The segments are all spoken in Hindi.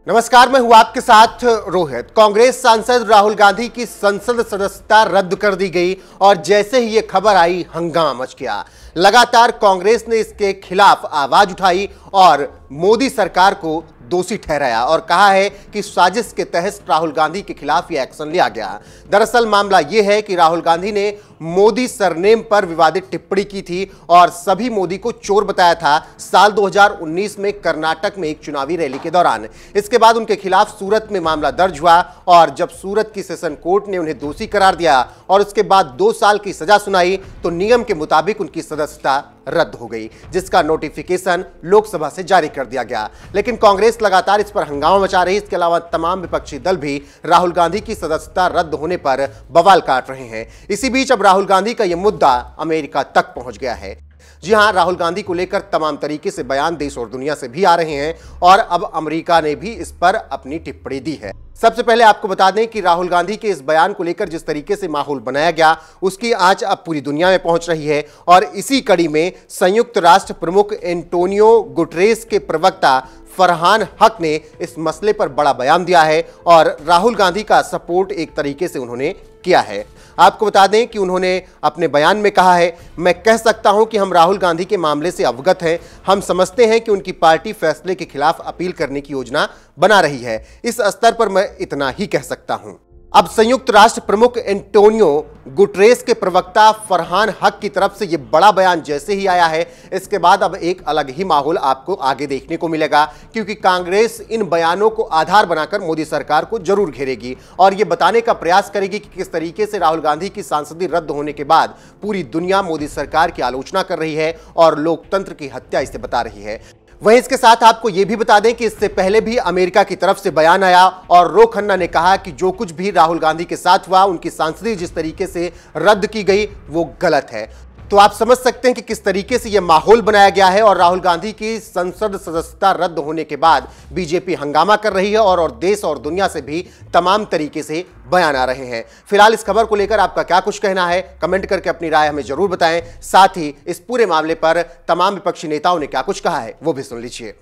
नमस्कार, मैं हूं आपके साथ रोहित। कांग्रेस सांसद राहुल गांधी की संसद सदस्यता रद्द कर दी गई और जैसे ही ये खबर आई हंगामा मच गया। लगातार कांग्रेस ने इसके खिलाफ आवाज उठाई और मोदी सरकार को दोषी ठहराया और कहा है कि साजिश के तहत राहुल गांधी के खिलाफ यह एक्शन लिया गया। दरअसल मामला यह है कि राहुल गांधी ने मोदी सरनेम पर विवादित टिप्पणी की थी और सभी मोदी को चोर बताया था साल 2019 में कर्नाटक में एक चुनावी रैली के दौरान। इसके बाद उनके खिलाफ सूरत में मामला दर्ज हुआ और जब सूरत की सेशन कोर्ट ने उन्हें दोषी करार दिया और उसके बाद 2 साल की सजा सुनाई तो नियम के मुताबिक उनकी सदस्यता रद्द हो गई, जिसका नोटिफिकेशन लोकसभा से जारी कर दिया गया। लेकिन कांग्रेस लगातार इस पर हंगामा मचा रही। इसके अलावा तमाम विपक्षी दल भी राहुल गांधी की सदस्यता रद्द होने पर बवाल काट रहे हैं। इसी बीच अब राहुल गांधी का यह मुद्दा अमेरिका तक पहुंच गया है। जी हां, राहुल गांधी को लेकर तमाम तरीके से बयान देश और दुनिया से भी आ रहे हैं और अब अमेरिका ने भी इस पर अपनी टिप्पणी दी है। सबसे पहले आपको बता दें कि राहुल गांधी के इस बयान को लेकर जिस तरीके से माहौल बनाया गया उसकी आंच अब पूरी दुनिया में पहुंच रही है और इसी कड़ी में संयुक्त राष्ट्र प्रमुख एंटोनियो गुटरेस के प्रवक्ता फरहान हक ने इस मसले पर बड़ा बयान दिया है और राहुल गांधी का सपोर्ट एक तरीके से उन्होंने किया है। आपको बता दें कि उन्होंने अपने बयान में कहा है, मैं कह सकता हूं कि हम राहुल गांधी के मामले से अवगत हैं। हम समझते हैं कि उनकी पार्टी फैसले के खिलाफ अपील करने की योजना बना रही है। इस स्तर पर मैं इतना ही कह सकता हूं। अब संयुक्त राष्ट्र प्रमुख एंटोनियो गुटरेस के प्रवक्ता फरहान हक की तरफ से यह बड़ा बयान जैसे ही आया है, इसके बाद अब एक अलग ही माहौल आपको आगे देखने को मिलेगा, क्योंकि कांग्रेस इन बयानों को आधार बनाकर मोदी सरकार को जरूर घेरेगी और यह बताने का प्रयास करेगी कि किस तरीके से राहुल गांधी की सांसदी रद्द होने के बाद पूरी दुनिया मोदी सरकार की आलोचना कर रही है और लोकतंत्र की हत्या इसे बता रही है। वहीं इसके साथ आपको यह भी बता दें कि इससे पहले भी अमेरिका की तरफ से बयान आया और रो खन्ना ने कहा कि जो कुछ भी राहुल गांधी के साथ हुआ, उनकी सांसदी जिस तरीके से रद्द की गई वो गलत है। तो आप समझ सकते हैं कि किस तरीके से यह माहौल बनाया गया है और राहुल गांधी की संसद सदस्यता रद्द होने के बाद बीजेपी हंगामा कर रही है और देश और दुनिया से भी तमाम तरीके से बयान आ रहे हैं। फिलहाल इस खबर को लेकर आपका क्या कुछ कहना है, कमेंट करके अपनी राय हमें जरूर बताएं। साथ ही इस पूरे मामले पर तमाम विपक्षी नेताओं ने क्या कुछ कहा है वो भी सुन लीजिए।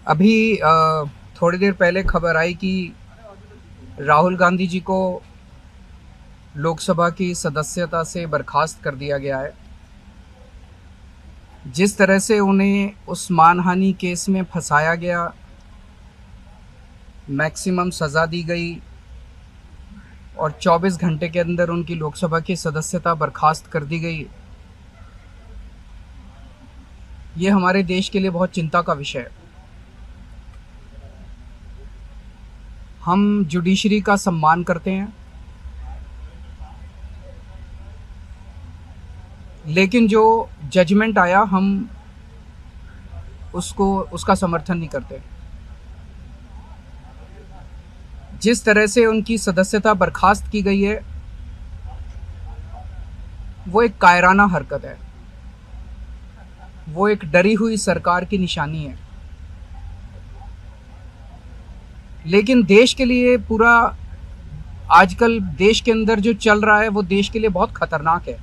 अभी थोड़ी देर पहले खबर आई कि राहुल गांधी जी को लोकसभा की सदस्यता से बर्खास्त कर दिया गया है। जिस तरह से उन्हें उस मानहानि केस में फंसाया गया, मैक्सिमम सज़ा दी गई और 24 घंटे के अंदर उनकी लोकसभा की सदस्यता बर्खास्त कर दी गई, ये हमारे देश के लिए बहुत चिंता का विषय है। हम जुडिशरी का सम्मान करते हैं, लेकिन जो जजमेंट आया हम उसका समर्थन नहीं करते। जिस तरह से उनकी सदस्यता बर्खास्त की गई है वो एक कायराना हरकत है, वो एक डरी हुई सरकार की निशानी है। लेकिन देश के लिए पूरा आजकल देश के अंदर जो चल रहा है वो देश के लिए बहुत खतरनाक है।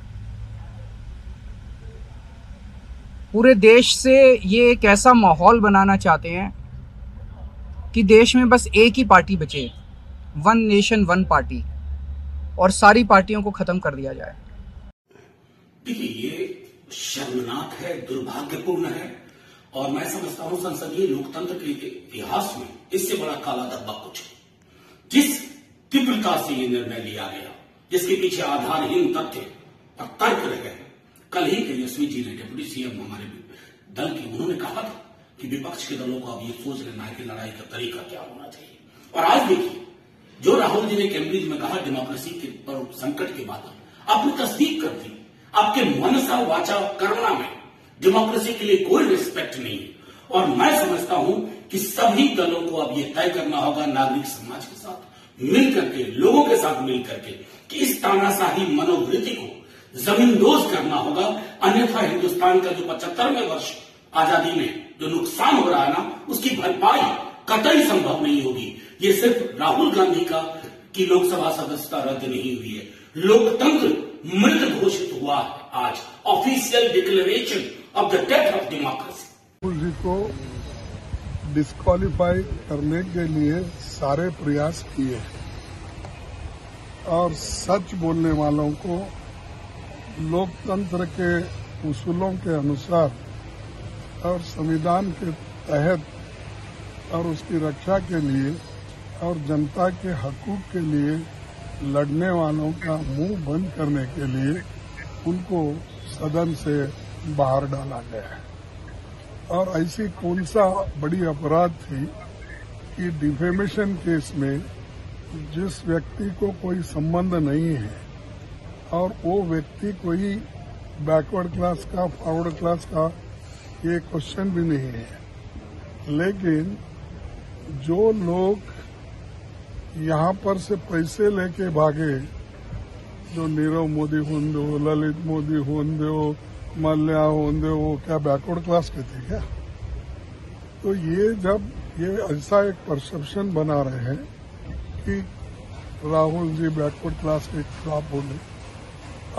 पूरे देश से ये एक ऐसा माहौल बनाना चाहते हैं कि देश में बस एक ही पार्टी बचे, वन नेशन वन पार्टी, और सारी पार्टियों को खत्म कर दिया जाए। देखिए, ये शर्मनाक है, दुर्भाग्यपूर्ण है और मैं समझता हूं संसदीय लोकतंत्र के इतिहास में इससे बड़ा काला धब्बा कुछ है। जिस तीव्रता से ये निर्णय लिया गया, जिसके पीछे आधारहीन तथ्य और तर्क रह गए। कल ही तेजस्वी जी ने, डिप्टी सीएम हमारे दल के, उन्होंने कहा था कि विपक्ष के दलों को अब ये सोच लेना है कि लड़ाई का तरीका क्या होना चाहिए। और आज देखिए, जो राहुल जी ने कैम्ब्रिज में कहा डेमोक्रेसी के पर संकट के बाद आपने तस्दीक कर दी। आपके मनसा वाचा कर्मणा में डेमोक्रेसी के लिए कोई रिस्पेक्ट नहीं है। और मैं समझता हूं कि सभी दलों को अब ये तय करना होगा, नागरिक समाज के साथ मिल करके, लोगों के साथ मिल करके, कि इस तानाशाही मनोवृत्ति को जमींदोज करना होगा। अन्यथा हिंदुस्तान का जो 75वें वर्ष आजादी में जो नुकसान हो रहा है ना, उसकी भरपाई कतई संभव नहीं होगी। ये सिर्फ राहुल गांधी की लोकसभा सदस्यता रद्द नहीं हुई है, लोकतंत्र मृत घोषित हुआ है। आज official declaration of the death of democracy. Rahul ji को डिस्क्वालीफाई करने के लिए सारे प्रयास किए और सच बोलने वालों को लोकतंत्र के उसूलों के अनुसार और संविधान के तहत और उसकी रक्षा के लिए और जनता के हकूक के लिए लड़ने वालों का मुंह बंद करने के लिए उनको सदन से बाहर डाला गया है। और ऐसी कौन सा बड़ी अपराध थी कि डिफेमेशन केस में जिस व्यक्ति को कोई संबंध नहीं है और वो व्यक्ति कोई बैकवर्ड क्लास का फॉरवर्ड क्लास का ये क्वेश्चन भी नहीं है, लेकिन जो लोग यहाँ पर से पैसे लेके भागे, जो नीरव मोदी होंदे हो, ललित मोदी होंदे हो, मल्ल्या होंदे हो, क्या बैकवर्ड क्लास के थे क्या? तो ये जब ये ऐसा एक परसेप्शन बना रहे हैं कि राहुल जी बैकवर्ड क्लास के खिलाफ बोले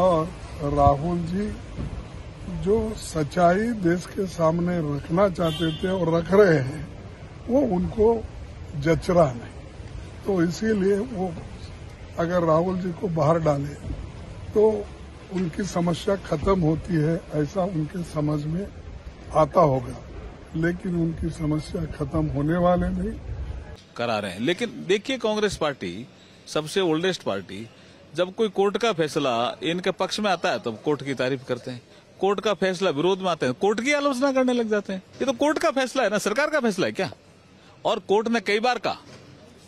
और राहुल जी जो सच्चाई देश के सामने रखना चाहते थे और रख रहे हैं वो उनको जच रहा नहीं, तो इसीलिए वो अगर राहुल जी को बाहर डाले तो उनकी समस्या खत्म होती है, ऐसा उनके समझ में आता होगा, लेकिन उनकी समस्या खत्म होने वाले नहीं करा रहे हैं। लेकिन देखिए, कांग्रेस पार्टी सबसे ओल्डेस्ट पार्टी, जब कोई कोर्ट का फैसला इनके पक्ष में आता है तो कोर्ट की तारीफ करते हैं, कोर्ट का फैसला विरोध में आता है कोर्ट की आलोचना करने लग जाते हैं। ये तो कोर्ट का फैसला है ना, सरकार का फैसला है क्या? और कोर्ट ने कई बार कहा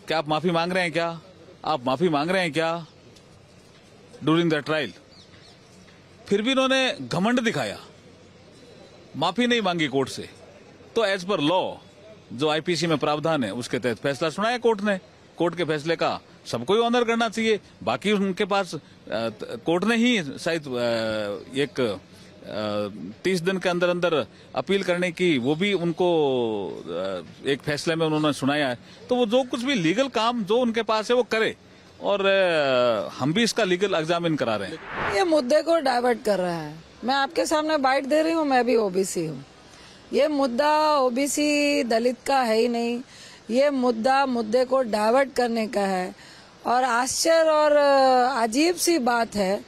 कि आप माफी मांग रहे हैं क्या, आप माफी मांग रहे हैं क्या ड्यूरिंग द ट्रायल, फिर भी इन्होंने घमंड दिखाया, माफी नहीं मांगी कोर्ट से। तो एज पर लॉ जो आईपीसी में प्रावधान है उसके तहत फैसला सुनाया कोर्ट ने। कोर्ट के फैसले का सबको ही ऑनर करना चाहिए। बाकी उनके पास कोर्ट ने ही शायद एक 30 दिन के अंदर अंदर अपील करने की, वो भी उनको एक फैसले में उन्होंने सुनाया है। तो वो जो कुछ भी लीगल काम जो उनके पास है वो करे, और हम भी इसका लीगल एग्जामिन करा रहे हैं। ये मुद्दे को डाइवर्ट कर रहा है। मैं आपके सामने बाइट दे रही हूँ, मैं भी ओबीसी हूँ। ये मुद्दा ओबीसी दलित का है ही नहीं, ये मुद्दे को डाइवर्ट करने का है। और आश्चर्य और अजीब सी बात है,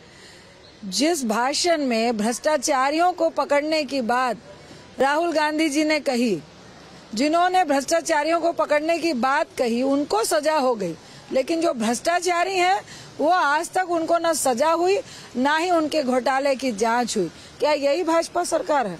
जिस भाषण में भ्रष्टाचारियों को पकड़ने की बात राहुल गांधी जी ने कही, जिन्होंने भ्रष्टाचारियों को पकड़ने की बात कही उनको सजा हो गई, लेकिन जो भ्रष्टाचारी हैं वो आज तक उनको न सजा हुई ना ही उनके घोटाले की जांच हुई। क्या यही भाजपा सरकार है?